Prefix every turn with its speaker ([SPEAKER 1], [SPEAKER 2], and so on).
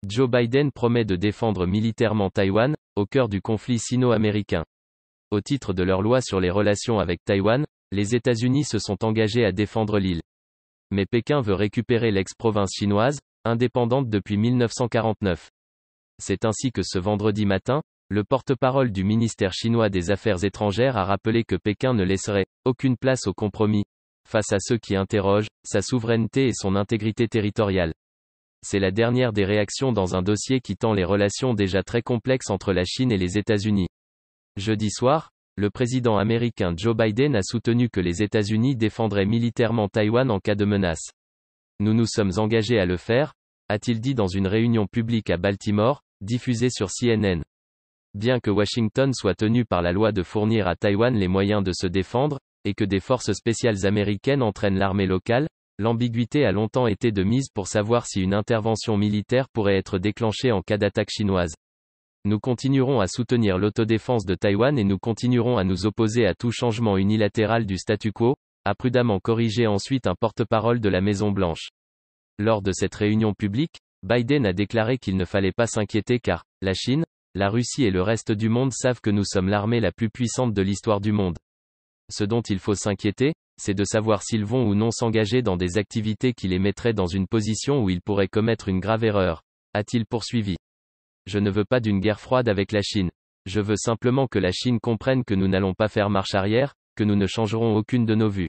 [SPEAKER 1] Joe Biden promet de défendre militairement Taïwan, au cœur du conflit sino-américain. Au titre de leur loi sur les relations avec Taïwan, les États-Unis se sont engagés à défendre l'île. Mais Pékin veut récupérer l'ex-province chinoise, indépendante depuis 1949. C'est ainsi que ce vendredi matin, le porte-parole du ministère chinois des Affaires étrangères a rappelé que Pékin ne laisserait aucune place au compromis, face à ceux qui interrogent sa souveraineté et son intégrité territoriale. C'est la dernière des réactions dans un dossier qui tend les relations déjà très complexes entre la Chine et les États-Unis. Jeudi soir, le président américain Joe Biden a soutenu que les États-Unis défendraient militairement Taïwan en cas de menace. Nous nous sommes engagés à le faire, a-t-il dit dans une réunion publique à Baltimore, diffusée sur CNN. Bien que Washington soit tenu par la loi de fournir à Taïwan les moyens de se défendre, et que des forces spéciales américaines entraînent l'armée locale, l'ambiguïté a longtemps été de mise pour savoir si une intervention militaire pourrait être déclenchée en cas d'attaque chinoise. Nous continuerons à soutenir l'autodéfense de Taïwan et nous continuerons à nous opposer à tout changement unilatéral du statu quo, a prudemment corrigé ensuite un porte-parole de la Maison-Blanche. Lors de cette réunion publique, Biden a déclaré qu'il ne fallait pas s'inquiéter car la Chine, la Russie et le reste du monde savent que nous sommes l'armée la plus puissante de l'histoire du monde. Ce dont il faut s'inquiéter, c'est de savoir s'ils vont ou non s'engager dans des activités qui les mettraient dans une position où ils pourraient commettre une grave erreur, a-t-il poursuivi. Je ne veux pas d'une guerre froide avec la Chine. Je veux simplement que la Chine comprenne que nous n'allons pas faire marche arrière, que nous ne changerons aucune de nos vues.